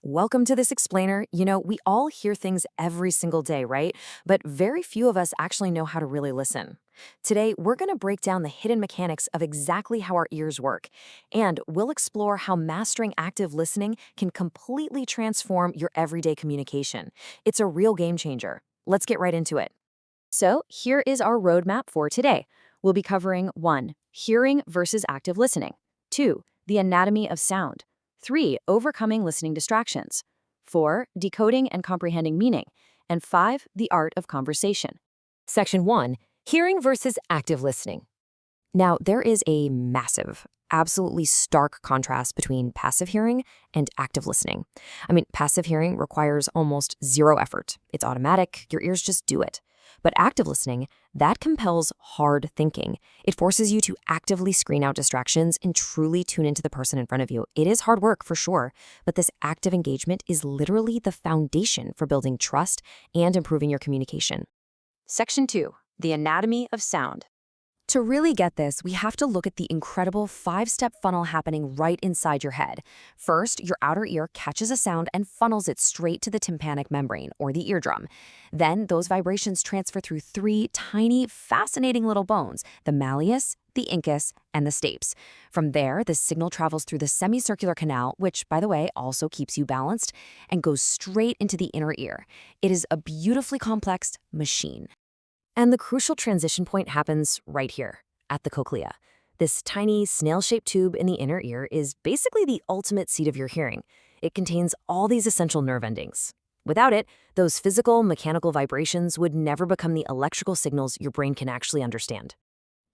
Welcome to this explainer. We all hear things every single day, right? But very few of us actually know how to really listen. Today, we're going to break down the hidden mechanics of exactly how our ears work, and we'll explore how mastering active listening can completely transform your everyday communication. It's a real game changer. Let's get right into it. So, here is our roadmap for today. We'll be covering 1. Hearing versus active listening. 2. The anatomy of sound. 3. Overcoming listening distractions. 4. Decoding and comprehending meaning. And 5. The art of conversation. Section 1. Hearing versus active listening. Now, there is a massive, absolutely stark contrast between passive hearing and active listening. Passive hearing requires almost zero effort. It's automatic, your ears just do it. But active listening, that compels hard thinking. It forces you to actively screen out distractions and truly tune into the person in front of you. It is hard work for sure, but this active engagement is literally the foundation for building trust and improving your communication. Section 2. The anatomy of sound. To really get this, we have to look at the incredible 5-step funnel happening right inside your head. First, your outer ear catches a sound and funnels it straight to the tympanic membrane, or the eardrum. Then, those vibrations transfer through 3 tiny, fascinating little bones, the malleus, the incus, and the stapes. From there, the signal travels through the semicircular canal, which, by the way, also keeps you balanced, and goes straight into the inner ear. It is a beautifully complex machine. And the crucial transition point happens right here, at the cochlea. This tiny, snail-shaped tube in the inner ear is basically the ultimate seat of your hearing. It contains all these essential nerve endings. Without it, those physical, mechanical vibrations would never become the electrical signals your brain can actually understand.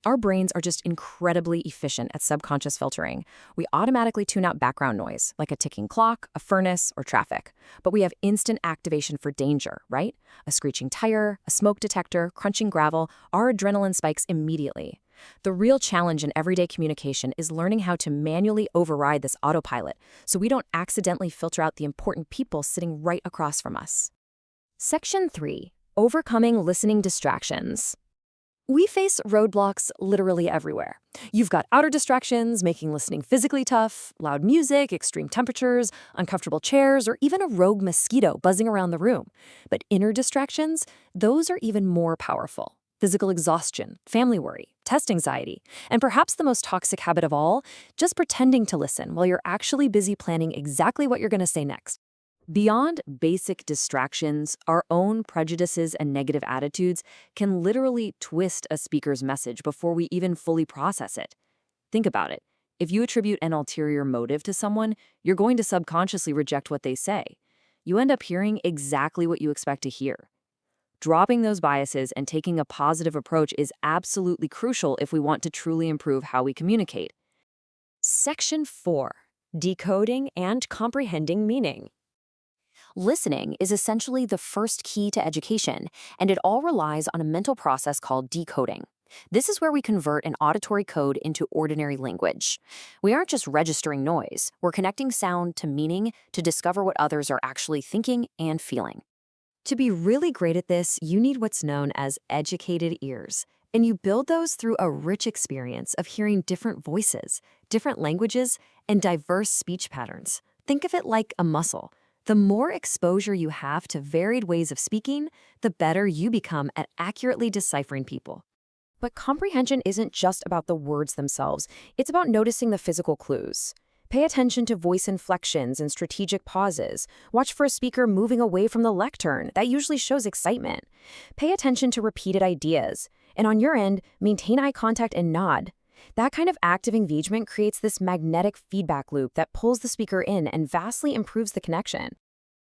Our brains are just incredibly efficient at subconscious filtering. We automatically tune out background noise, like a ticking clock, a furnace, or traffic. But we have instant activation for danger, right? A screeching tire, a smoke detector, crunching gravel, our adrenaline spikes immediately. The real challenge in everyday communication is learning how to manually override this autopilot so we don't accidentally filter out the important people sitting right across from us. Section 3. Overcoming listening distractions. We face roadblocks literally everywhere. You've got outer distractions making listening physically tough, loud music, extreme temperatures, uncomfortable chairs, or even a rogue mosquito buzzing around the room. But inner distractions, those are even more powerful. Physical exhaustion, family worry, test anxiety, and perhaps the most toxic habit of all, just pretending to listen while you're actually busy planning exactly what you're going to say next. Beyond basic distractions, our own prejudices and negative attitudes can literally twist a speaker's message before we even fully process it. Think about it. If you attribute an ulterior motive to someone, you're going to subconsciously reject what they say. You end up hearing exactly what you expect to hear. Dropping those biases and taking a positive approach is absolutely crucial if we want to truly improve how we communicate. Section 4. Decoding and comprehending meaning. Listening is essentially the first key to education, and it all relies on a mental process called decoding. This is where we convert an auditory code into ordinary language. We aren't just registering noise, we're connecting sound to meaning to discover what others are actually thinking and feeling. To be really great at this, you need what's known as educated ears, and you build those through a rich experience of hearing different voices, different languages, and diverse speech patterns. Think of it like a muscle. The more exposure you have to varied ways of speaking, the better you become at accurately deciphering people. But comprehension isn't just about the words themselves. It's about noticing the physical clues. Pay attention to voice inflections and strategic pauses. Watch for a speaker moving away from the lectern. That usually shows excitement. Pay attention to repeated ideas. And on your end, maintain eye contact and nod. That kind of active engagement creates this magnetic feedback loop that pulls the speaker in and vastly improves the connection.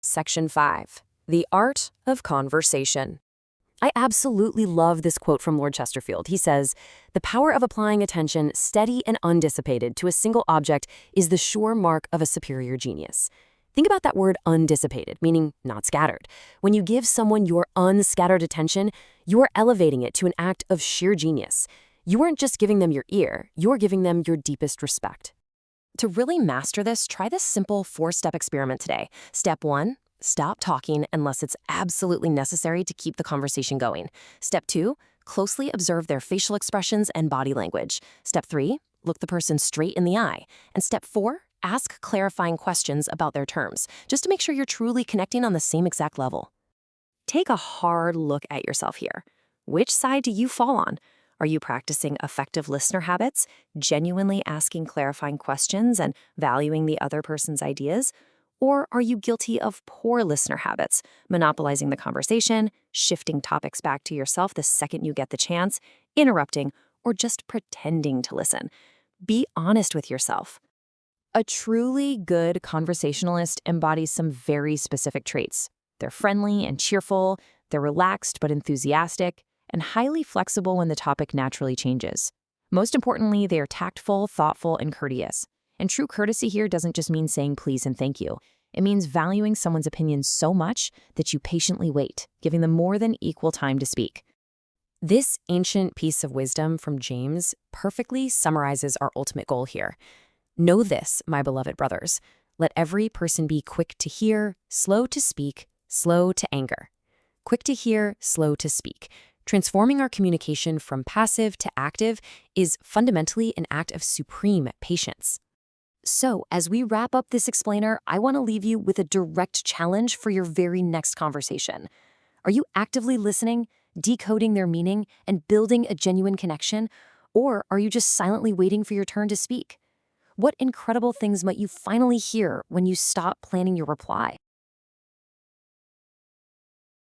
Section 5. The art of conversation. I absolutely love this quote from Lord Chesterfield. He says, "The power of applying attention steady and undissipated to a single object is the sure mark of a superior genius." Think about that word undissipated, meaning not scattered. When you give someone your unscattered attention, you are elevating it to an act of sheer genius. You aren't just giving them your ear, you're giving them your deepest respect. To really master this, try this simple 4-step experiment today. Step 1, stop talking unless it's absolutely necessary to keep the conversation going. Step 2, closely observe their facial expressions and body language. Step 3, look the person straight in the eye. And step 4, Ask clarifying questions about their terms, just to make sure you're truly connecting on the same exact level. Take a hard look at yourself here. Which side do you fall on? Are you practicing effective listener habits, genuinely asking clarifying questions and valuing the other person's ideas? Or are you guilty of poor listener habits, monopolizing the conversation, shifting topics back to yourself the second you get the chance, interrupting, or just pretending to listen? Be honest with yourself. A truly good conversationalist embodies some very specific traits. They're friendly and cheerful, they're relaxed but enthusiastic, and highly flexible when the topic naturally changes. Most importantly, they are tactful, thoughtful, and courteous. And true courtesy here doesn't just mean saying please and thank you. It means valuing someone's opinion so much that you patiently wait, giving them more than equal time to speak. This ancient piece of wisdom from James perfectly summarizes our ultimate goal here. Know this, my beloved brothers. Let every person be quick to hear, slow to speak, slow to anger. Quick to hear, slow to speak. Transforming our communication from passive to active is fundamentally an act of supreme patience. So, as we wrap up this explainer, I want to leave you with a direct challenge for your very next conversation. Are you actively listening, decoding their meaning, and building a genuine connection? Or are you just silently waiting for your turn to speak? What incredible things might you finally hear when you stop planning your reply?